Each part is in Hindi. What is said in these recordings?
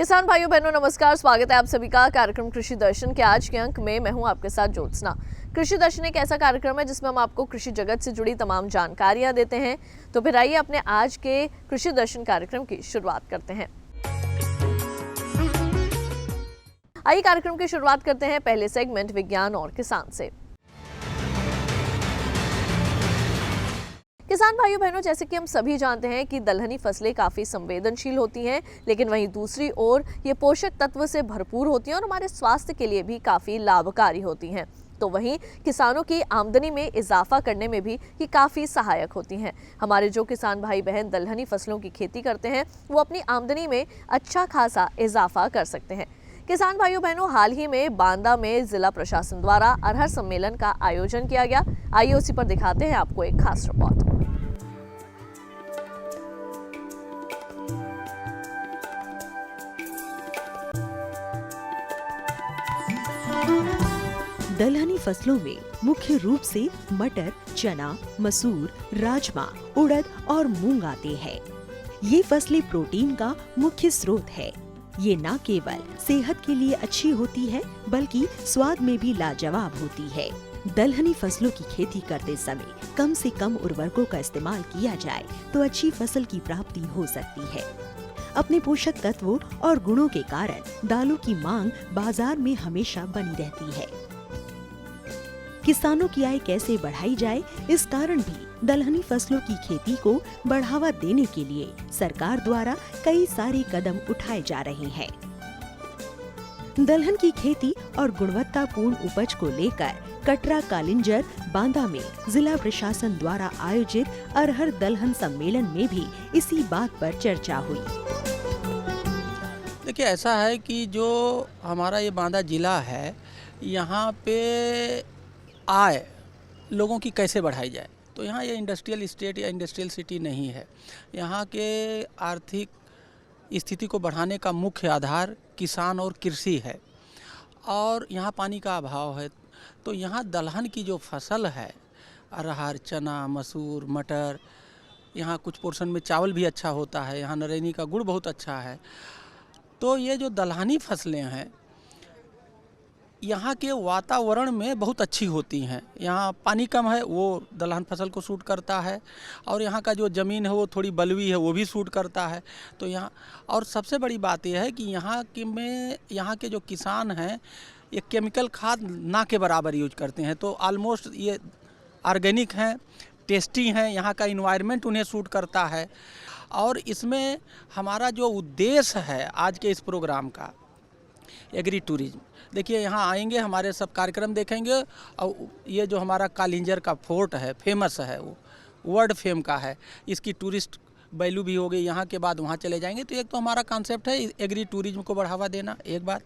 किसान भाइयों बहनों नमस्कार, स्वागत है आप सभी का कार्यक्रम कृषि दर्शन के आज के अंक में। मैं हूं आपके साथ ज्योत्सना। कृषि दर्शन एक ऐसा कार्यक्रम है जिसमें हम आपको कृषि जगत से जुड़ी तमाम जानकारियां देते हैं। तो फिर आइए अपने आज के कृषि दर्शन कार्यक्रम की शुरुआत करते हैं। आइए कार्यक्रम की शुरुआत करते हैं पहले सेगमेंट विज्ञान और किसान से। किसान भाइयों बहनों, जैसे कि हम सभी जानते हैं कि दलहनी फसलें काफ़ी संवेदनशील होती हैं, लेकिन वहीं दूसरी ओर ये पोषक तत्व से भरपूर होती हैं और हमारे स्वास्थ्य के लिए भी काफ़ी लाभकारी होती हैं। तो वहीं किसानों की आमदनी में इजाफा करने में भी ये काफ़ी सहायक होती हैं। हमारे जो किसान भाई बहन दलहनी फसलों की खेती करते हैं वो अपनी आमदनी में अच्छा खासा इजाफा कर सकते हैं। किसान भाइयों बहनों, हाल ही में बांदा में जिला प्रशासन द्वारा अरहर सम्मेलन का आयोजन किया गया। आइए उसी पर दिखाते हैं आपको एक खास रिपोर्ट। दलहनी फसलों में मुख्य रूप से मटर, चना, मसूर, राजमा, उड़द और मूंग आते हैं। ये फसलें प्रोटीन का मुख्य स्रोत है। ये न केवल सेहत के लिए अच्छी होती है बल्कि स्वाद में भी लाजवाब होती है। दलहनी फसलों की खेती करते समय कम से कम उर्वरकों का इस्तेमाल किया जाए तो अच्छी फसल की प्राप्ति हो सकती है। अपने पोषक तत्वों और गुणों के कारण दालों की मांग बाजार में हमेशा बनी रहती है। किसानों की आय कैसे बढ़ाई जाए, इस कारण भी दलहनी फसलों की खेती को बढ़ावा देने के लिए सरकार द्वारा कई सारे कदम उठाए जा रहे हैं। दलहन की खेती और गुणवत्तापूर्ण उपज को लेकर कटरा कालिंजर बांदा में जिला प्रशासन द्वारा आयोजित अरहर दलहन सम्मेलन में भी इसी बात पर चर्चा हुई। देखिए, ऐसा है कि जो हमारा ये बांदा जिला है, यहाँ पे आय लोगों की कैसे बढ़ाई जाए। तो यहाँ ये इंडस्ट्रियल स्टेट या इंडस्ट्रियल सिटी नहीं है। यहाँ के आर्थिक स्थिति को बढ़ाने का मुख्य आधार किसान और कृषि है और यहाँ पानी का अभाव है। तो यहाँ दलहन की जो फसल है, अरहर, चना, मसूर, मटर, यहाँ कुछ पोर्शन में चावल भी अच्छा होता है। यहाँ नरेनी का गुड़ बहुत अच्छा है। तो ये जो दलहनी फसलें हैं यहाँ के वातावरण में बहुत अच्छी होती हैं। यहाँ पानी कम है, वो दलहन फसल को सूट करता है, और यहाँ का जो ज़मीन है वो थोड़ी बलुई है, वो भी सूट करता है। तो यहाँ और सबसे बड़ी बात यह है कि यहाँ के जो किसान हैं ये केमिकल खाद ना के बराबर यूज करते हैं। तो ऑलमोस्ट ये ऑर्गेनिक हैं, टेस्टी हैं, यहाँ का इन्वायरमेंट उन्हें सूट करता है। और इसमें हमारा जो उद्देश्य है आज के इस प्रोग्राम का, एग्री टूरिज्म। देखिए, यहाँ आएंगे, हमारे सब कार्यक्रम देखेंगे, और ये जो हमारा कालिंजर का फोर्ट है, फेमस है, वो वर्ल्ड फेम का है, इसकी टूरिस्ट वैल्यू भी हो गई। यहाँ के बाद वहाँ चले जाएंगे। तो एक तो हमारा कॉन्सेप्ट है एग्री टूरिज्म को बढ़ावा देना, एक बात।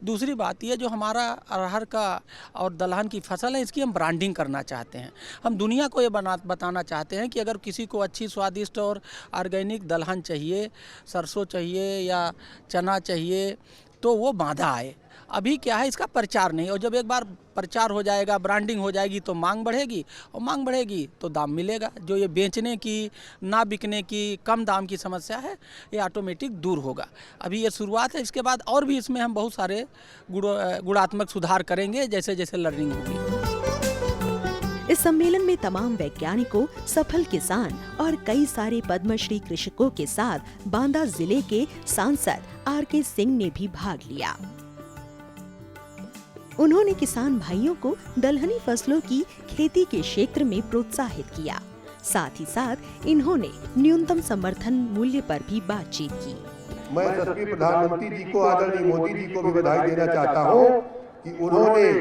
दूसरी बात ये जो हमारा अरहर का और दलहन की फसल है, इसकी हम ब्रांडिंग करना चाहते हैं। हम दुनिया को ये बताना चाहते हैं कि अगर किसी को अच्छी स्वादिष्ट और ऑर्गेनिक दलहन चाहिए, सरसों चाहिए या चना चाहिए, तो वो बांदा आए। अभी क्या है, इसका प्रचार नहीं, और जब एक बार प्रचार हो जाएगा, ब्रांडिंग हो जाएगी, तो मांग बढ़ेगी, और मांग बढ़ेगी तो दाम मिलेगा। जो ये बेचने की, ना बिकने की, कम दाम की समस्या है, ये ऑटोमेटिक दूर होगा। अभी ये शुरुआत है, इसके बाद और भी इसमें हम बहुत सारे गुणात्मक सुधार करेंगे जैसे जैसे लर्निंग होगी। इस सम्मेलन में तमाम वैज्ञानिकों, सफल किसान और कई सारे पद्मश्री कृषकों के साथ बांदा जिले के सांसद आर.के. सिंह ने भी भाग लिया। उन्होंने किसान भाइयों को दलहनी फसलों की खेती के क्षेत्र में प्रोत्साहित किया। साथ ही साथ इन्होंने न्यूनतम समर्थन मूल्य पर भी बातचीत की। मैं यशस्वी प्रधानमंत्री जी को, आदरणीय मोदी जी को भी बधाई देना चाहता हूं कि उन्होंने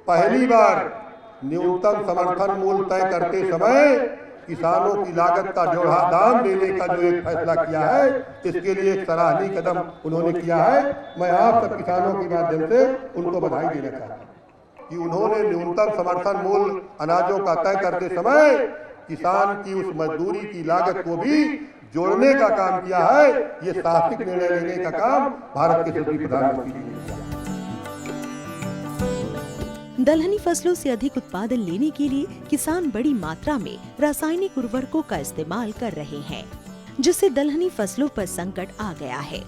पहली बार न्यूनतम समर्थन मूल्य तय करते समय किसानों की लागत का जोड़ा दाम देने का जो एक फैसला किया है, इसके लिए एक सराहनीय कदम उन्होंने किया है। मैं आप सब किसानों के माध्यम से उनको बधाई देना चाहता हूँ कि उन्होंने न्यूनतम समर्थन मूल्य अनाजों का तय करते समय किसान की उस मजदूरी की लागत को भी जोड़ने का काम किया है। ये साहसिक निर्णय लेने का काम भारत के यशस्वी प्रधानमंत्री जी ने किया। दलहनी फसलों से अधिक उत्पादन लेने के लिए किसान बड़ी मात्रा में रासायनिक उर्वरकों का इस्तेमाल कर रहे हैं, जिससे दलहनी फसलों पर संकट आ गया है।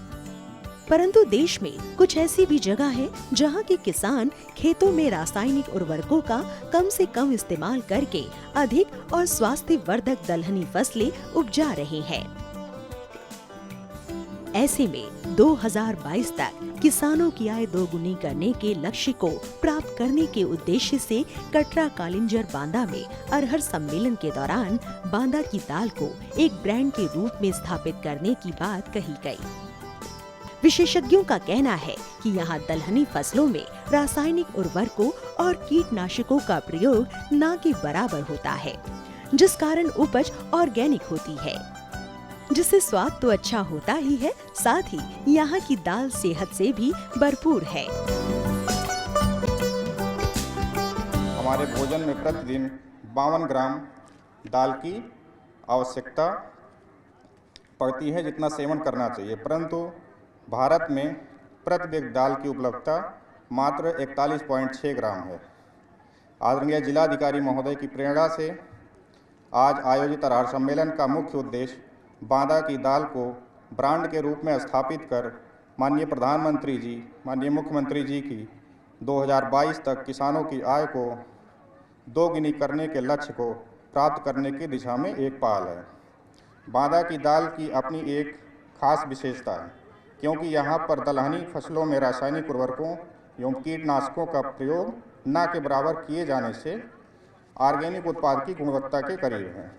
परंतु देश में कुछ ऐसी भी जगह है जहां के किसान खेतों में रासायनिक उर्वरकों का कम से कम इस्तेमाल करके अधिक और स्वास्थ्यवर्धक दलहनी फसलें उपजा रहे हैं। ऐसे में 2022 तक किसानों की आय दोगुनी करने के लक्ष्य को प्राप्त करने के उद्देश्य से कटरा कालिंजर बांदा में अरहर सम्मेलन के दौरान बांदा की दाल को एक ब्रांड के रूप में स्थापित करने की बात कही गई। विशेषज्ञों का कहना है कि यहाँ दलहनी फसलों में रासायनिक उर्वरकों और कीटनाशकों का प्रयोग न के बराबर होता है, जिस कारण उपज ऑर्गेनिक होती है, जिससे स्वाद तो अच्छा होता ही है, साथ ही यहाँ की दाल सेहत से भी भरपूर है। हमारे भोजन में प्रतिदिन 52 ग्राम दाल की आवश्यकता पड़ती है, जितना सेवन करना चाहिए, परंतु भारत में प्रति व्यक्ति दाल की उपलब्धता मात्र 41.6 ग्राम है। आदरणीय जिलाधिकारी महोदय की प्रेरणा से आज आयोजित अरहर सम्मेलन का मुख्य उद्देश्य बांदा की दाल को ब्रांड के रूप में स्थापित कर माननीय प्रधानमंत्री जी, माननीय मुख्यमंत्री जी की 2022 तक किसानों की आय को दोगुनी करने के लक्ष्य को प्राप्त करने की दिशा में एक पहल है। बांदा की दाल की अपनी एक खास विशेषता है, क्योंकि यहाँ पर दलहनी फसलों में रासायनिक उर्वरकों एवं कीटनाशकों का प्रयोग न के बराबर किए जाने से ऑर्गेनिक उत्पाद की गुणवत्ता के करीब है,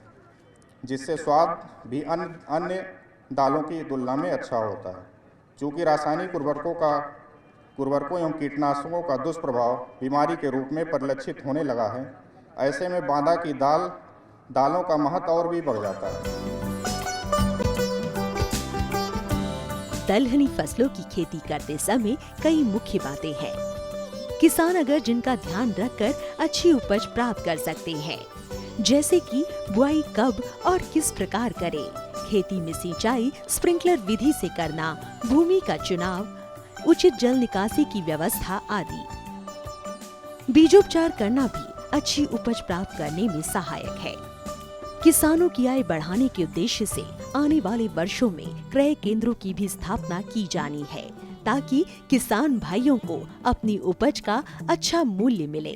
जिससे स्वाद भी अन्य दालों की तुलना में अच्छा होता है। चूँकि रासायनिक उर्वरकों एवं कीटनाशकों का दुष्प्रभाव बीमारी के रूप में परिलक्षित होने लगा है, ऐसे में बांदा की दालों का महत्व और भी बढ़ जाता है। दलहनी फसलों की खेती करते समय कई मुख्य बातें हैं। किसान अगर जिनका ध्यान रखकर अच्छी उपज प्राप्त कर सकते हैं, जैसे कि बुआई कब और किस प्रकार करें, खेती में सिंचाई स्प्रिंकलर विधि से करना, भूमि का चुनाव, उचित जल निकासी की व्यवस्था आदि। बीजोपचार करना भी अच्छी उपज प्राप्त करने में सहायक है। किसानों की आय बढ़ाने के उद्देश्य से आने वाले वर्षों में क्रय केंद्रों की भी स्थापना की जानी है, ताकि किसान भाइयों को अपनी उपज का अच्छा मूल्य मिले।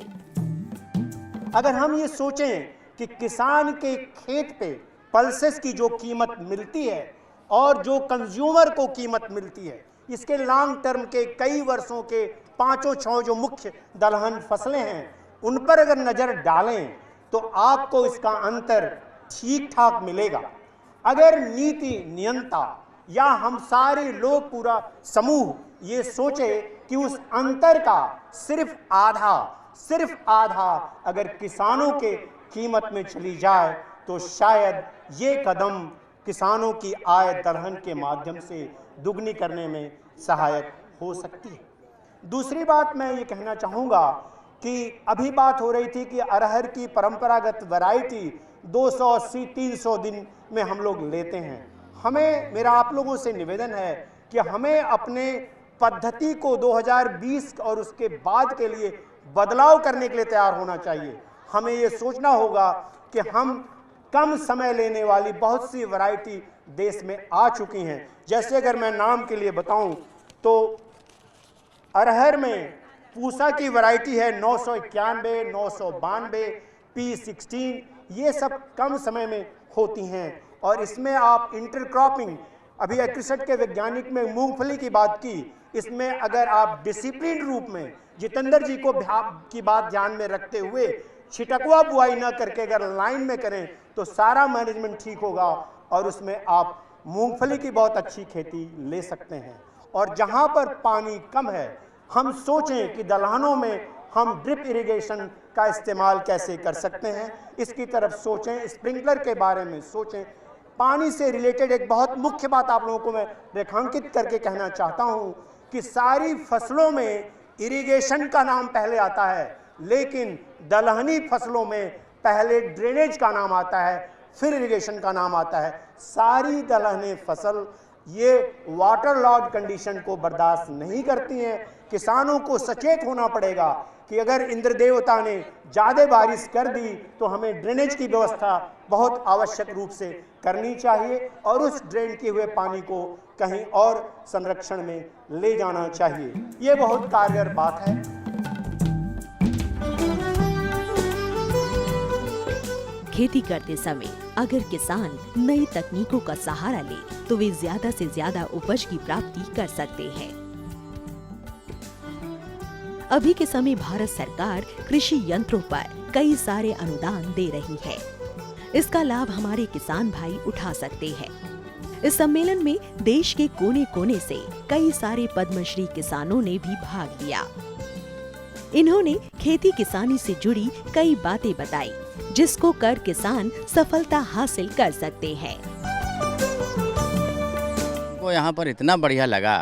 अगर हम ये सोचें कि किसान के खेत पे पल्सेस की जो कीमत मिलती है और जो कंज्यूमर को कीमत मिलती है, इसके लॉन्ग टर्म के कई वर्षों के 5-6 जो मुख्य दलहन फसलें हैं, उन पर अगर नजर डालें तो आपको इसका अंतर ठीक ठाक मिलेगा। अगर नीति नियंता या हम सारे लोग, पूरा समूह ये सोचे कि उस अंतर का सिर्फ आधा अगर किसानों के कीमत में चली जाए, तो शायद ये कदम किसानों की आय दलहन के माध्यम से दुगनी करने में सहायक हो सकती है। दूसरी बात मैं ये कहना चाहूँगा कि अभी बात हो रही थी कि अरहर की परंपरागत वैरायटी 280-300 दिन में हम लोग लेते हैं। मेरा आप लोगों से निवेदन है कि हमें अपने पद्धति को 2020 और उसके बाद के लिए बदलाव करने के लिए तैयार होना चाहिए। हमें ये सोचना होगा कि हम कम समय लेने वाली बहुत सी वैरायटी देश में आ चुकी हैं। जैसे अगर मैं नाम के लिए बताऊं तो अरहर में पूसा की वैरायटी है 991, 992, P16, ये सब कम समय में होती हैं। और इसमें आप इंटरक्रॉपिंग, अभी एग्रीसेट के वैज्ञानिक में मूंगफली की बात की, इसमें अगर आप डिसिप्लिन रूप में जितेंद्र जी को की बात ध्यान में रखते हुए छिटकवा बुआई न करके अगर लाइन में करें तो सारा मैनेजमेंट ठीक होगा और उसमें आप मूंगफली की बहुत अच्छी खेती ले सकते हैं। और जहां पर पानी कम है, हम सोचें कि दलहनों में हम ड्रिप इरिगेशन का इस्तेमाल कैसे कर सकते हैं, इसकी तरफ सोचें, स्प्रिंकलर के बारे में सोचें। पानी से रिलेटेड एक बहुत मुख्य बात आप लोगों को मैं रेखांकित करके कहना चाहता हूं कि सारी फसलों में इरिगेशन का नाम पहले आता है, लेकिन दलहनी फसलों में पहले ड्रेनेज का नाम आता है, फिर इरिगेशन का नाम आता है। सारी दलहनी फसल ये वाटर लॉर्ड कंडीशन को बर्दाश्त नहीं करती हैं। किसानों को सचेत होना पड़ेगा कि अगर इंद्र देवता ने ज़्यादा बारिश कर दी तो हमें ड्रेनेज की व्यवस्था बहुत आवश्यक रूप से करनी चाहिए और उस ड्रेन किए हुए पानी को कहीं और संरक्षण में ले जाना चाहिए। ये बहुत कारगर बात है। खेती करते समय अगर किसान नई तकनीकों का सहारा ले तो वे ज्यादा से ज्यादा उपज की प्राप्ति कर सकते हैं। अभी के समय भारत सरकार कृषि यंत्रों पर कई सारे अनुदान दे रही है। इसका लाभ हमारे किसान भाई उठा सकते हैं। इस सम्मेलन में देश के कोने कोने से कई सारे पद्मश्री किसानों ने भी भाग लिया। इन्होंने खेती किसानी से जुड़ी कई बातें बताई जिसको कर किसान सफलता हासिल कर सकते हैं। वो यहाँ पर इतना बढ़िया लगा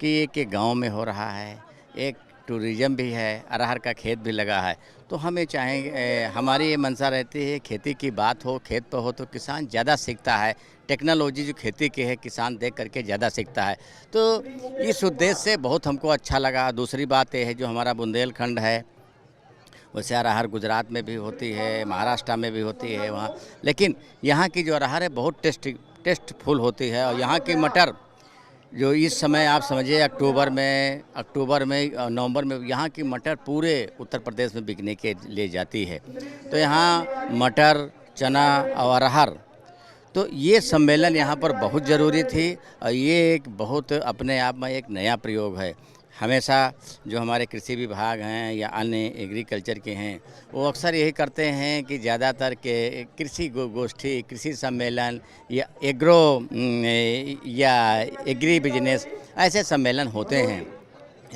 कि एक गांव में हो रहा है, एक टूरिज्म भी है, अरहर का खेत भी लगा है। तो हमें चाहेंगे, हमारी ये मंशा रहती है खेती की बात हो, खेत पर हो तो किसान ज़्यादा सीखता है। टेक्नोलॉजी जो खेती की है किसान देख करके ज़्यादा सीखता है। तो इस उद्देश्य से बहुत हमको अच्छा लगा। दूसरी बात ये है जो हमारा बुंदेलखंड है, वैसे अरहर गुजरात में भी होती है, महाराष्ट्र में भी होती है वहाँ, लेकिन यहाँ की जो अरहर है बहुत टेस्टफुल होती है। और यहाँ की मटर जो इस समय आप समझिए अक्टूबर में नवंबर में यहाँ की मटर पूरे उत्तर प्रदेश में बिकने के लिए जाती है। तो यहाँ मटर, चना और अरहर, तो ये सम्मेलन यहाँ पर बहुत ज़रूरी थी। और ये एक बहुत अपने आप में एक नया प्रयोग है। हमेशा जो हमारे कृषि विभाग हैं या अन्य एग्रीकल्चर के हैं वो अक्सर यही करते हैं कि ज़्यादातर के कृषि गोष्ठी, कृषि सम्मेलन या एग्री बिजनेस ऐसे सम्मेलन होते हैं।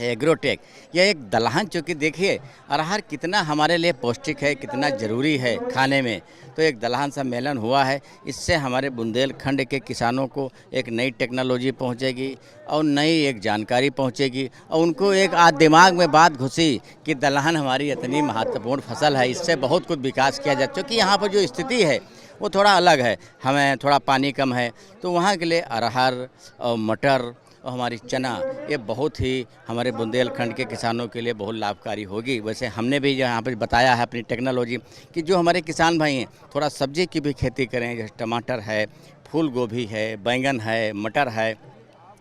एग्रोटेक यह एक दलहन, चूँकि देखिए अरहर कितना हमारे लिए पौष्टिक है, कितना ज़रूरी है खाने में। तो एक दलहन सम्मेलन हुआ है, इससे हमारे बुंदेलखंड के किसानों को एक नई टेक्नोलॉजी पहुंचेगी और नई एक जानकारी पहुंचेगी और उनको एक दिमाग में बात घुसी कि दलहन हमारी इतनी महत्वपूर्ण फसल है, इससे बहुत कुछ विकास किया जा। क्योंकि यहाँ पर जो स्थिति है वो थोड़ा अलग है, हमें थोड़ा पानी कम है, तो वहाँ के लिए अरहर और मटर और हमारी चना ये बहुत ही हमारे बुंदेलखंड के किसानों के लिए बहुत लाभकारी होगी। वैसे हमने भी यहाँ पर बताया है अपनी टेक्नोलॉजी कि जो हमारे किसान भाई हैं थोड़ा सब्जी की भी खेती करें, जैसे टमाटर है, फूल गोभी है, बैंगन है, मटर है।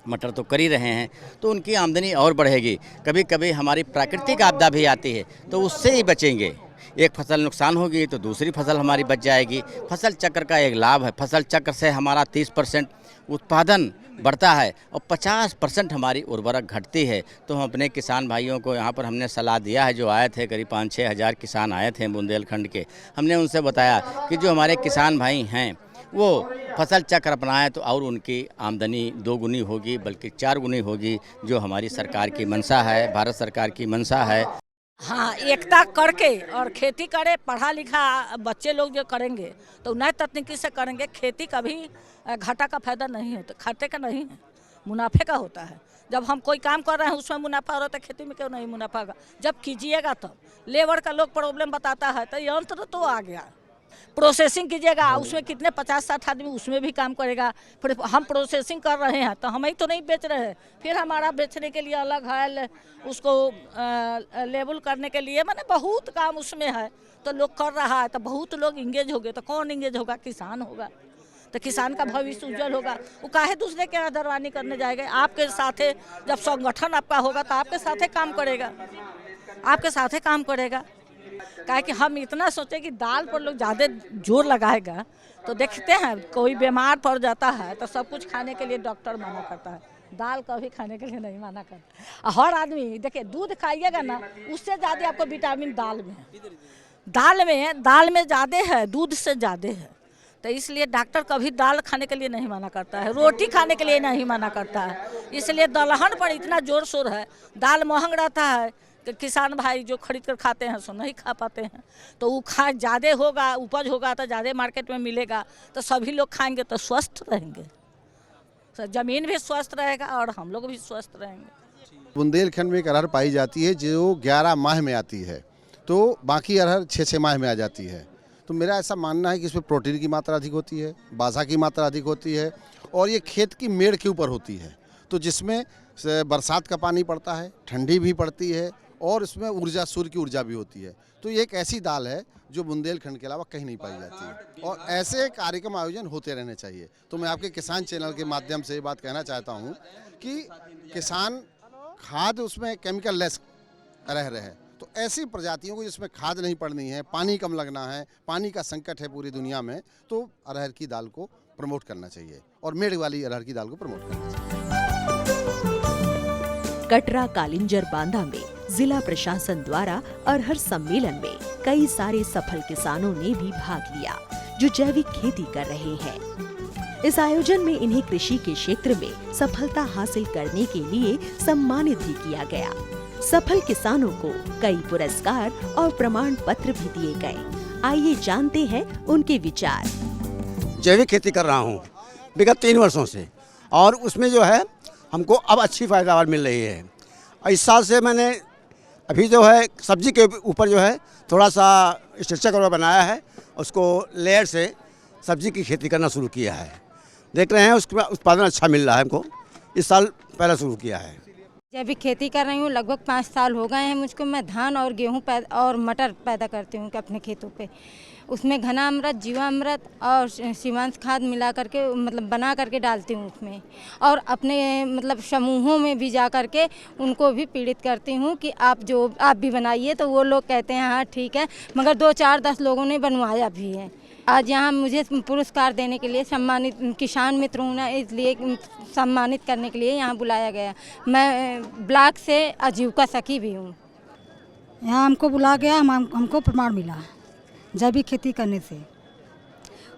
मटर तो कर ही रहे हैं तो उनकी आमदनी और बढ़ेगी। कभी कभी हमारी प्राकृतिक आपदा भी आती है तो उससे ही बचेंगे। एक फसल नुकसान होगी तो दूसरी फसल हमारी बच जाएगी। फसल चक्र का एक लाभ है। फसल चक्र से हमारा 30% उत्पादन बढ़ता है और 50% हमारी उर्वरक घटती है। तो हम अपने किसान भाइयों को यहाँ पर हमने सलाह दिया है, जो आए थे करीब 5-6 हज़ार किसान आए थे बुंदेलखंड के, हमने उनसे बताया कि जो हमारे किसान भाई हैं वो फसल चक्र अपनाएं तो और उनकी आमदनी 2 गुनी होगी, बल्कि 4 गुनी होगी, जो हमारी सरकार की मंशा है, भारत सरकार की मंशा है। हाँ, एकता करके और खेती करे, पढ़ा लिखा बच्चे लोग जो करेंगे तो नए तकनीकी से करेंगे। खेती कभी घाटा का फायदा नहीं होता, घाटे का नहीं है, मुनाफे का होता है। जब हम कोई काम कर रहे हैं उसमें मुनाफा हो रहा है, खेती में क्यों नहीं मुनाफा होगा? जब कीजिएगा तब। लेबर का लोग प्रॉब्लम बताता है तो यंत्र तो आ गया, प्रोसेसिंग कीजिएगा, उसमें कितने 50-60 आदमी उसमें भी काम करेगा। फिर हम प्रोसेसिंग कर रहे हैं तो हम ही तो नहीं बेच रहे हैं, फिर हमारा बेचने के लिए अलग है, उसको लेबल करने के लिए, माने बहुत काम उसमें है। तो लोग कर रहा है तो बहुत लोग इंगेज हो गए। तो कौन इंगेज होगा? किसान होगा। तो किसान का भविष्य उज्जवल होगा। वो काहे दूसरे के आदरवानी करने जाएगा? आपके साथे जब संगठन आपका होगा तो आपके साथे काम करेगा, आपके साथे काम करेगा। काहे कि हम इतना सोचे कि दाल पर लोग ज़्यादा जोर लगाएगा तो देखते हैं कोई बीमार पड़ जाता है तो सब कुछ खाने के लिए डॉक्टर मना करता है, दाल कभी खाने के लिए नहीं मना करता। हर आदमी देखिए दूध खाइएगा ना, उससे ज़्यादा आपको विटामिन दाल में है, दाल में ज़्यादा है, दूध से ज़्यादा है। तो इसलिए डॉक्टर कभी दाल खाने के लिए नहीं मना करता है, रोटी खाने के लिए नहीं मना करता है। इसलिए दलहन पर इतना जोर शोर है। दाल महंग रहता है, किसान भाई जो खरीद कर खाते हैं सो नहीं खा पाते हैं। तो वो खा ज़्यादा होगा, उपज होगा तो ज़्यादा मार्केट में मिलेगा, तो सभी लोग खाएंगे तो स्वस्थ रहेंगे, तो ज़मीन भी स्वस्थ रहेगा और हम लोग भी स्वस्थ रहेंगे। बुंदेलखंड में एक अरहर पाई जाती है जो 11 माह में आती है, तो बाकी अरहर 6-6 माह में आ जाती है। तो मेरा ऐसा मानना है कि इसमें प्रोटीन की मात्रा अधिक होती है, बासा की मात्रा अधिक होती है और ये खेत की मेड़ के ऊपर होती है, तो जिसमें बरसात का पानी पड़ता है, ठंडी भी पड़ती है और उसमें ऊर्जा, सूर्य की ऊर्जा भी होती है। तो ये एक ऐसी दाल है जो बुंदेलखंड के अलावा कहीं नहीं पाई जाती है, और ऐसे कार्यक्रम आयोजन होते रहने चाहिए। तो मैं आपके किसान चैनल के माध्यम से ये बात कहना चाहता हूँ कि किसान खाद उसमें केमिकल लेस रह रहे हैं, तो ऐसी प्रजातियों को जिसमें खाद नहीं पड़नी है, पानी कम लगना है, पानी का संकट है पूरी दुनिया में, तो अरहर की दाल को प्रमोट करना चाहिए और मेड़ वाली अरहर की दाल को प्रमोट करना चाहिए। कटरा कालिंजर बांदा में जिला प्रशासन द्वारा अरहर सम्मेलन में कई सारे सफल किसानों ने भी भाग लिया जो जैविक खेती कर रहे हैं। इस आयोजन में इन्हें कृषि के क्षेत्र में सफलता हासिल करने के लिए सम्मानित भी किया गया। सफल किसानों को कई पुरस्कार और प्रमाण पत्र भी दिए गए। आइए जानते हैं उनके विचार। जैविक खेती कर रहा हूँ विगत 3 वर्षों से, और उसमें जो है हमको अब अच्छी पैदावार मिल रही है। इस साल से मैंने अभी जो है सब्जी के ऊपर जो है थोड़ा सा स्ट्रक्चर करके बनाया है, उसको लेयर से सब्जी की खेती करना शुरू किया है। देख रहे हैं उसका उत्पादन अच्छा मिल रहा है हमको। इस साल पहला शुरू किया है। जैविक खेती कर रही हूँ, लगभग 5 साल हो गए हैं मुझको। मैं धान और गेहूँ और मटर पैदा करती हूँ अपने खेतों पे। उसमें घना अमृत, जीवामृत और सीमांश खाद मिला करके मतलब बना करके डालती हूँ उसमें, और अपने मतलब समूहों में भी जा करके उनको भी पीड़ित करती हूँ कि आप भी बनाइए। तो वो लोग कहते हैं हाँ ठीक है, मगर 2, 4, 10 लोगों ने बनवाया भी है। आज यहाँ मुझे पुरस्कार देने के लिए सम्मानित किसान मित्रों ने इसलिए सम्मानित करने के लिए यहाँ बुलाया गया। मैं ब्लॉक से आजीविका सखी भी हूँ। यहाँ हमको बुलाया गया, हमको प्रमाण मिला जैविक खेती करने से।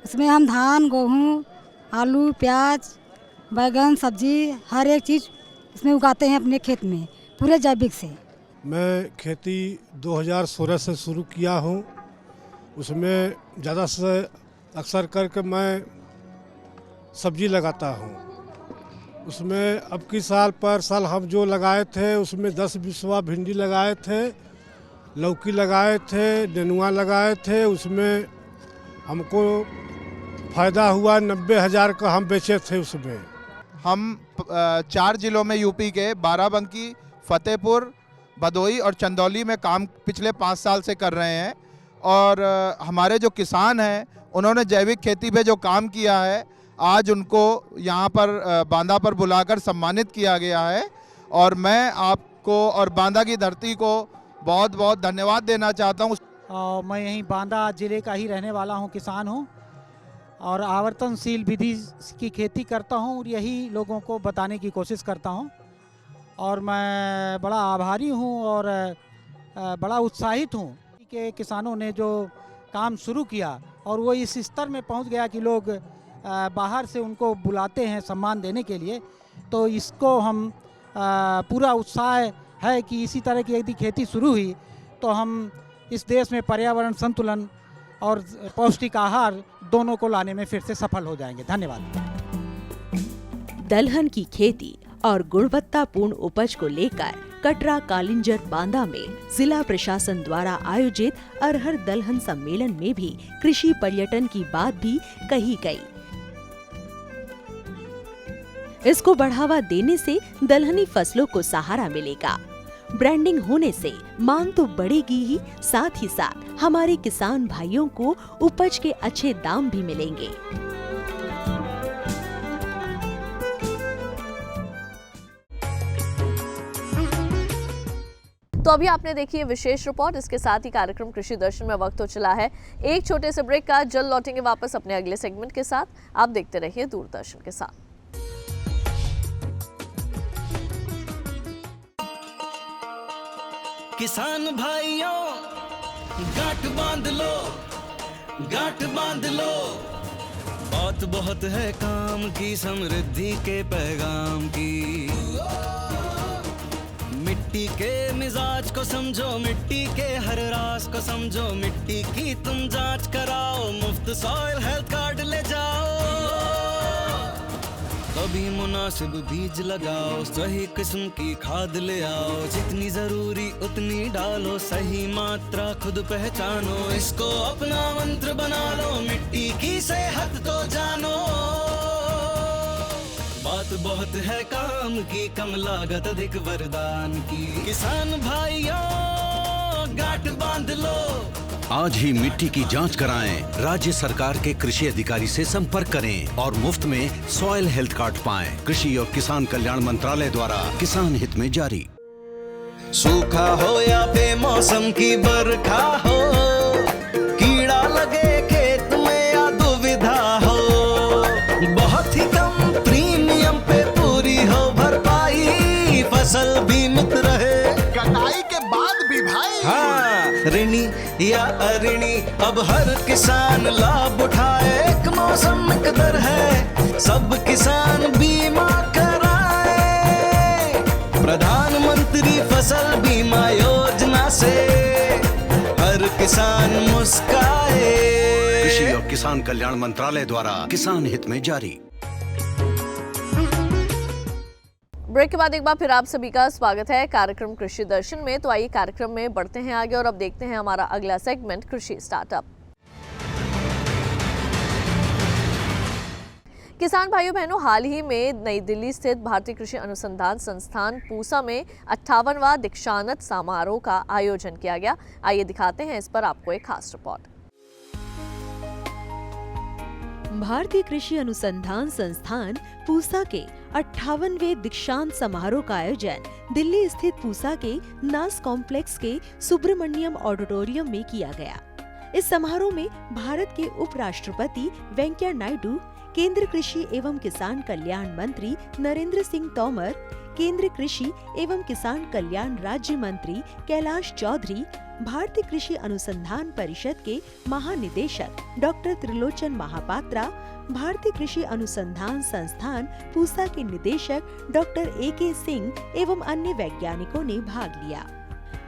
उसमें हम धान, गेहूँ, आलू, प्याज, बैगन, सब्जी हर एक चीज़ इसमें उगाते हैं अपने खेत में पूरे जैविक से। मैं खेती 2016 से शुरू किया हूँ। उसमें ज़्यादा से अक्सर करके मैं सब्जी लगाता हूँ। उसमें अब की साल पर साल हम जो लगाए थे उसमें 10-20 भिंडी लगाए थे, लौकी लगाए थे, नेनुआ लगाए थे। उसमें हमको फ़ायदा हुआ। 90,000 का हम बेचे थे। उसमें हम 4 जिलों में यूपी के बाराबंकी, फतेहपुर, भदोही और चंदौली में काम पिछले 5 साल से कर रहे हैं। और हमारे जो किसान हैं उन्होंने जैविक खेती पे जो काम किया है, आज उनको यहाँ पर बांदा पर बुलाकर सम्मानित किया गया है। और मैं आपको और बांदा की धरती को बहुत बहुत धन्यवाद देना चाहता हूँ। मैं यहीं बांदा ज़िले का ही रहने वाला हूँ, किसान हूँ, और आवर्तनशील विधि की खेती करता हूँ और यही लोगों को बताने की कोशिश करता हूँ। और मैं बड़ा आभारी हूँ और बड़ा उत्साहित हूँ कि किसानों ने जो काम शुरू किया और वो इस स्तर में पहुँच गया कि लोग बाहर से उनको बुलाते हैं सम्मान देने के लिए। तो इसको हम पूरा उत्साह है कि इसी तरह की यदि खेती शुरू हुई तो हम इस देश में पर्यावरण संतुलन और पौष्टिक आहार दोनों को लाने में फिर से सफल हो जाएंगे। धन्यवाद। दलहन की खेती और गुणवत्तापूर्ण उपज को लेकर कटरा कालिंजर बांदा में जिला प्रशासन द्वारा आयोजित अरहर दलहन सम्मेलन में भी कृषि पर्यटन की बात भी कही गई। इसको बढ़ावा देने से दलहनी फसलों को सहारा मिलेगा। ब्रांडिंग होने से मांग तो बढ़ेगी ही, साथ ही साथ हमारे किसान भाइयों को उपज के अच्छे दाम भी मिलेंगे। तो अभी आपने देखी है विशेष रिपोर्ट। इसके साथ ही कार्यक्रम कृषि दर्शन में वक्त हो चला है एक छोटे से ब्रेक का। जल्द लौटेंगे वापस अपने अगले सेगमेंट के साथ। आप देखते रहिए दूरदर्शन के साथ। किसान भाइयों गांठ बांध लो, गांठ बांध लो। बात बहुत है काम की, समृद्धि के पैगाम की। मिट्टी के मिजाज को समझो, मिट्टी के हर राज को समझो। मिट्टी की तुम जांच कराओ, मुफ्त सॉइल हेल्थ कार्ड ले जाओ। कभी मुनासिब बीज लगाओ, सही किस्म की खाद ले आओ। जितनी जरूरी उतनी डालो, सही मात्रा खुद पहचानो। इसको अपना मंत्र बना लो, मिट्टी की सेहत को जानो। बात बहुत है काम की, कम लागत अधिक वरदान की। किसान भाइयों गांठ बांध लो, आज ही मिट्टी की जांच कराएं। राज्य सरकार के कृषि अधिकारी से संपर्क करें और मुफ्त में सॉइल हेल्थ कार्ड पाएं। कृषि और किसान कल्याण मंत्रालय द्वारा किसान हित में जारी। सूखा हो या बेमौसम की बरखा हो, कीड़ा लगे खेत में या दुविधा हो, बहुत ही कम प्रीमियम पे पूरी हो भरपाई, फसल बीमित रहे कटाई के बाद भी भाई। हाँ, ऋणी या अऋणी अब हर किसान लाभ उठाए, एक मौसम एक दर है, सब किसान बीमा कराए। प्रधानमंत्री फसल बीमा योजना से हर किसान मुस्काए। कृषि और किसान कल्याण मंत्रालय द्वारा किसान हित में जारी। ब्रेक के बाद एक बार फिर आप सभी का स्वागत है कार्यक्रम कृषि दर्शन में। तो आइए कार्यक्रम में बढ़ते हैं आगे और अब देखते हैं हमारा अगला सेगमेंट कृषि स्टार्टअप। किसान भाइयों बहनों, हाल ही में नई दिल्ली स्थित भारतीय कृषि अनुसंधान संस्थान पूसा में 58वां दीक्षांत समारोह का आयोजन किया गया। आइए दिखाते हैं इस पर आपको एक खास रिपोर्ट। भारतीय कृषि अनुसंधान संस्थान पूसा के 58वें दीक्षांत समारोह का आयोजन दिल्ली स्थित पूसा के नास कॉम्प्लेक्स के सुब्रमण्यम ऑडिटोरियम में किया गया। इस समारोह में भारत के उपराष्ट्रपति वेंकैया नायडू, केंद्र कृषि एवं किसान कल्याण मंत्री नरेंद्र सिंह तोमर, केंद्र कृषि एवं किसान कल्याण राज्य मंत्री कैलाश चौधरी, भारतीय कृषि अनुसंधान परिषद के महानिदेशक डॉक्टर त्रिलोचन महापात्रा, भारतीय कृषि अनुसंधान संस्थान पूसा के निदेशक डॉक्टर AK सिंह एवं अन्य वैज्ञानिकों ने भाग लिया।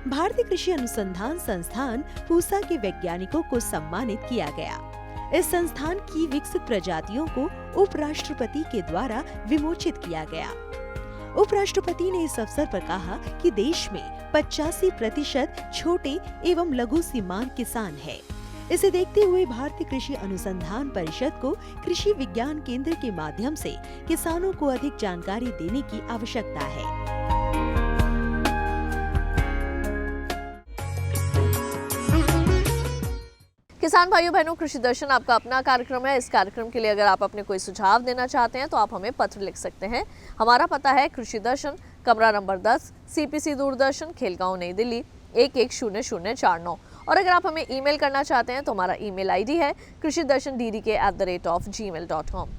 भारतीय कृषि अनुसंधान संस्थान पूसा के वैज्ञानिकों को सम्मानित किया गया। इस संस्थान की विकसित प्रजातियों को उपराष्ट्रपति के द्वारा विमोचित किया गया। उपराष्ट्रपति ने इस अवसर पर कहा कि देश में 85% छोटे एवं लघु सीमांत किसान हैं। इसे देखते हुए भारतीय कृषि अनुसंधान परिषद को कृषि विज्ञान केंद्र के माध्यम से किसानों को अधिक जानकारी देने की आवश्यकता है। किसान भाइयों बहनों, कृषि दर्शन आपका अपना कार्यक्रम है। इस कार्यक्रम के लिए अगर आप अपने कोई सुझाव देना चाहते हैं तो आप हमें पत्र लिख सकते हैं। हमारा पता है कृषि दर्शन, कमरा नंबर 10, CPC दूरदर्शन, खेलगांव, नई दिल्ली 110049। और अगर आप हमें ईमेल करना चाहते हैं तो हमारा ईमेल ID है krishidarshanddd@gmail.com।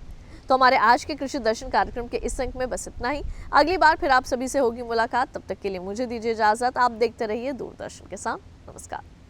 तो हमारे आज के कृषि दर्शन कार्यक्रम के इस अंक में बस इतना ही। अगली बार फिर आप सभी से होगी मुलाकात। तब तक के लिए मुझे दीजिए इजाजत। आप देखते रहिए दूरदर्शन के साथ। नमस्कार।